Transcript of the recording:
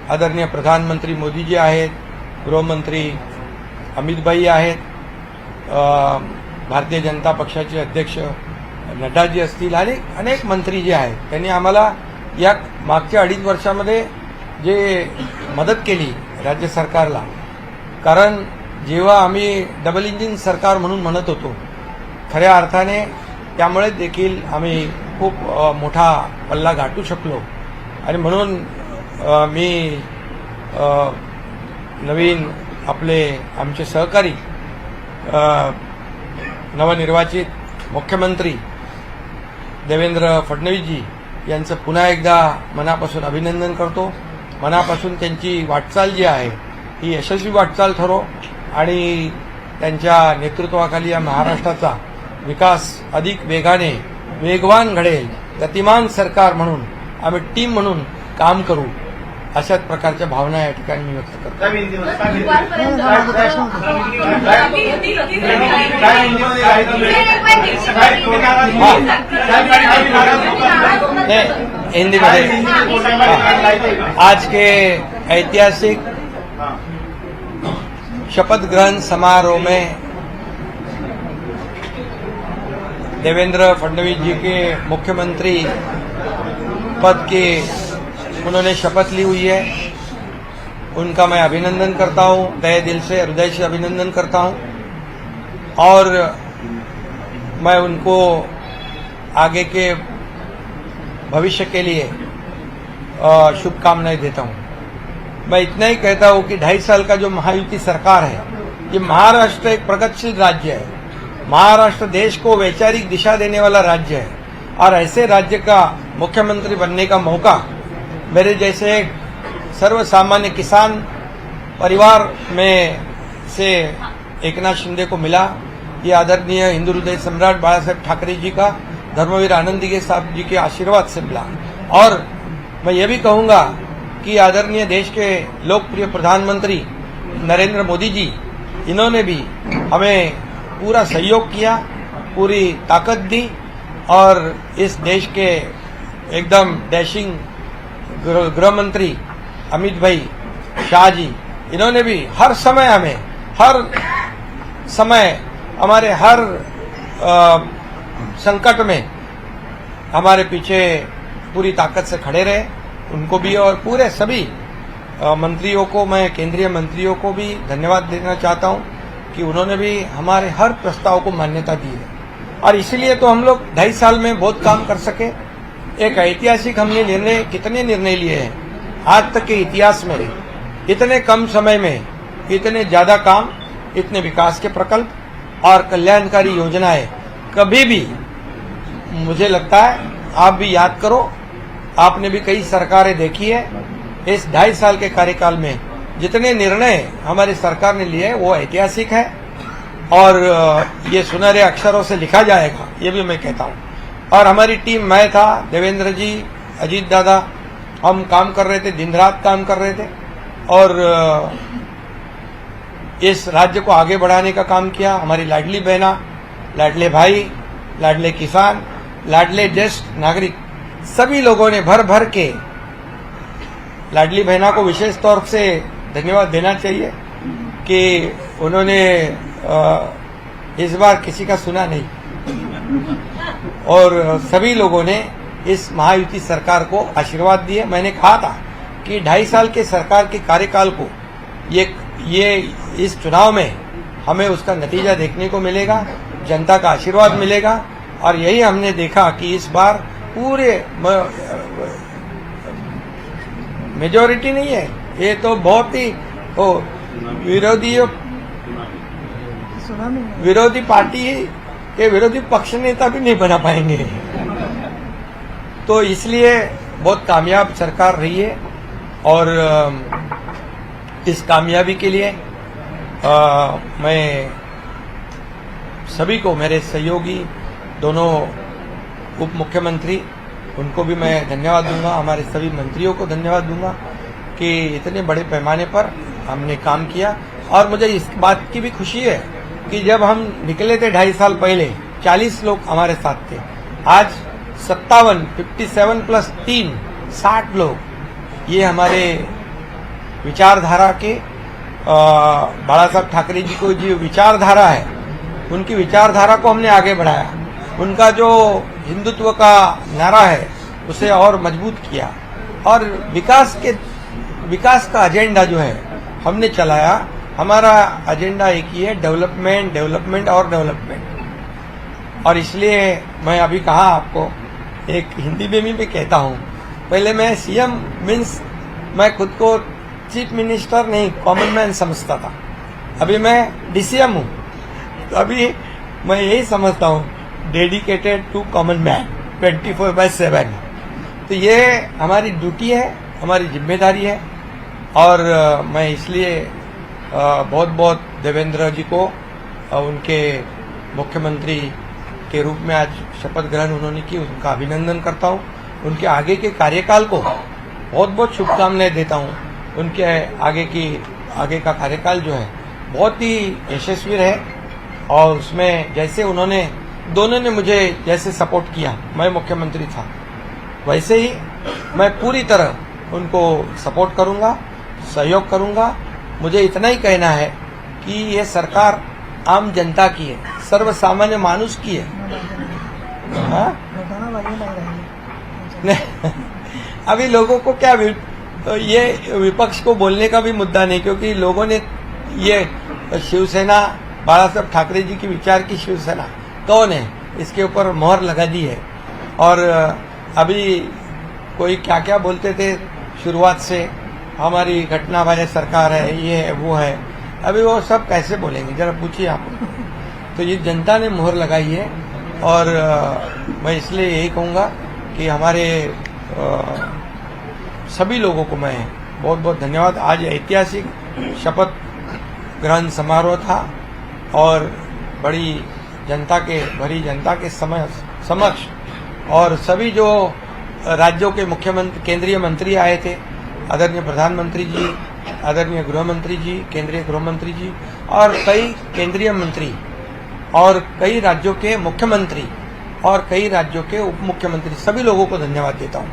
आदरणीय प्रधानमंत्री मोदीजी आहेत, गृहमंत्री अमितभाई आहेत, भारतीय जनता पक्षाचे अध्यक्ष नड्डाजी असतील आणि अनेक मंत्री जे आहेत त्यांनी आम्हाला या मागच्या 2.5 वर्षामध्ये जे मदत केली राज्य सरकारला, कारण जेव्हा आम्ही डबल इंजिन सरकार म्हणून म्हणत होतो खऱ्या अर्थाने त्यामुळे देखील आम्ही खूप मोठा पल्ला गाठू शकलो आणि म्हणून मी नवीन आमचे सहकारी नवनिर्वाचित मुख्यमंत्री देवेंद्र फडणवीसजी यांचं पुन्हा एकदा मनापासून अभिनंदन करतो. मनापासून त्यांची वाटचाल जी आहे ही यशस्वी वाटचाल ठरो आणि त्यांच्या नेतृत्वाखाली या महाराष्ट्राचा विकास अधिक वेगवान घडेल. गतिमान सरकार म्हणून आम्ही टीम म्हणून काम करू, अशाच प्रकारच्या भावना या ठिकाणी मी व्यक्त करतो. हिंदी में आज के ऐतिहासिक शपथ ग्रहण समारोह में देवेंद्र फडणवीस जी के मुख्यमंत्री पद की उन्होंने शपथ ली हुई है. उनका मैं अभिनंदन करता हूं, तहे दिल से हृदय से अभिनंदन करता हूं और मैं उनको आगे के भविष्य के लिए शुभकामनाएं देता हूं. मैं इतना ही कहता हूं कि 2.5 साल का जो महायुति सरकार है, ये महाराष्ट्र एक प्रगतिशील राज्य है. महाराष्ट्र देश को वैचारिक दिशा देने वाला राज्य है और ऐसे राज्य का मुख्यमंत्री बनने का मौका मेरे जैसे सर्वसामान्य किसान परिवार में से एकनाथ शिंदे को मिला. ये आदरणीय हिंदू हृदय सम्राट बाला साहेब ठाकरे जी का, धर्मवीर आनंदीगे साहब जी के आशीर्वाद से मिला. और मैं ये भी कहूंगा कि आदरणीय देश के लोकप्रिय प्रधानमंत्री नरेंद्र मोदी जी, इन्होंने भी हमें पूरा सहयोग किया, पूरी ताकत दी और इस देश के एकदम डैशिंग गृह मंत्री अमित भाई शाह जी, इन्होंने भी हर समय हमारे हर संकट में हमारे पीछे पूरी ताकत से खड़े रहे. उनको भी और पूरे सभी मंत्रियों को, मैं केंद्रीय मंत्रियों को भी धन्यवाद देना चाहता हूं कि उन्होंने भी हमारे हर प्रस्ताव को मान्यता दी है और इसीलिए तो हम लोग 2.5 साल में बहुत काम कर सके. एक ऐतिहासिक हमने कितने निर्णय लिए हैं आज तक के इतिहास में. इतने कम समय में इतने ज्यादा काम, इतने विकास के प्रकल्प और कल्याणकारी योजनाएं कभी भी, मुझे लगता है आप भी याद करो, आपने भी कई सरकारें देखी है. इस 2.5 साल के कार्यकाल में जितने निर्णय हमारी सरकार ने लिए वो ऐतिहासिक है और ये सुनहरे अक्षरों से लिखा जाएगा, ये भी मैं कहता हूं. और हमारी टीम, मैं था, देवेंद्र जी, अजीत दादा, हम काम कर रहे थे, दिन रात काम कर रहे थे और इस राज्य को आगे बढ़ाने का काम किया. हमारी लाडली बहना, लाडले भाई, लाडले किसान, लाडले ज्येष्ठ नागरिक, सभी लोगों ने भर भर के, लाडली बहना को विशेष तौर से धन्यवाद देना चाहिए कि उन्होंने इस बार किसी का सुना नहीं और सभी लोगों ने इस महायुति सरकार को आशीर्वाद दिए. मैंने कहा था कि 2.5 साल के सरकार के कार्यकाल को ये इस चुनाव में हमें उसका नतीजा देखने को मिलेगा, जनता का आशीर्वाद मिलेगा और यही हमने देखा कि इस बार पूरे मेजॉरिटी नहीं है, ये तो बहुत ही विरोधी पार्टी के विरोधी पक्ष नेता भी नहीं बना पाएंगे. तो इसलिए बहुत कामयाब सरकार रही है और इस कामयाबी के लिए मैं सभी को, मेरे सहयोगी दोनों उप मुख्यमंत्री, उनको भी मैं धन्यवाद दूंगा, हमारे सभी मंत्रियों को धन्यवाद दूंगा कि इतने बड़े पैमाने पर हमने काम किया. और मुझे इस बात की भी खुशी है कि जब हम निकले थे 2.5 साल पहले 40 लोग हमारे साथ थे, आज 57 + 3 60 लोग, ये हमारे विचारधारा के बाला साहब ठाकरे जी को जो विचारधारा है, उनकी विचारधारा को हमने आगे बढ़ाया। उनका जो हिंदुत्व का नारा है उसे और मजबूत किया और विकास का एजेंडा जो है हमने चलाया। हमारा एजेंडा एक ही है, डेवलपमेंट, डेवलपमेंट और डेवलपमेंट। और इसलिए मैं अभी कहा आपको, एक हिंदी में भी मैं कहता हूँ, पहले मैं सीएम मीन्स मैं खुद को चीफ मिनिस्टर नहीं, कॉमन मैन समझता था। अभी मैं डीसीएम हूँ, तो अभी मैं यही समझता हूँ, डेडिकेटेड टू कॉमन मैन 24/7। तो ये हमारी ड्यूटी है, हमारी जिम्मेदारी है। और मैं इसलिए बहुत बहुत देवेंद्र जी को उनके मुख्यमंत्री के रूप में आज शपथ ग्रहण उन्होंने की, उनका अभिनंदन करता हूँ। उनके आगे के कार्यकाल को बहुत बहुत शुभकामनाएं देता हूँ। उनके आगे का कार्यकाल जो है बहुत ही यशस्वी रहे और उसमें जैसे उन्होंने दोनों ने मुझे जैसे सपोर्ट किया, मैं मुख्यमंत्री था, वैसे ही मैं पूरी तरह उनको सपोर्ट करूंगा, सहयोग करूंगा। मुझे इतना ही कहना है कि ये सरकार आम जनता की है, सर्वसामान्य मानुष की है। अभी लोगों को क्या, ये विपक्ष को बोलने का भी मुद्दा नहीं, क्योंकि लोगों ने ये शिवसेना, बाला साहब ठाकरे जी की विचार की शिवसेना कौन है, इसके ऊपर मोहर लगा दी है। और अभी कोई क्या क्या बोलते थे शुरुआत से, हमारी घटना वाले सरकार है, ये है वो है। अभी वो सब कैसे बोलेंगे, जरा पूछिए आप। तो ये जनता ने मोहर लगाई है। और मैं इसलिए यही कहूँगा कि हमारे सभी लोगों को मैं बहुत बहुत धन्यवाद। आज ऐतिहासिक शपथ ग्रहण समारोह था और भरी जनता के समक्ष और सभी जो राज्यों के मुख्यमंत्री, केंद्रीय मंत्री आए थे, आदरणीय प्रधानमंत्री जी, आदरणीय गृह मंत्री जी, केंद्रीय गृह मंत्री जी और कई केंद्रीय मंत्री और कई राज्यों के मुख्यमंत्री और कई राज्यों के उप मुख्यमंत्री, सभी लोगों को धन्यवाद देता हूँ।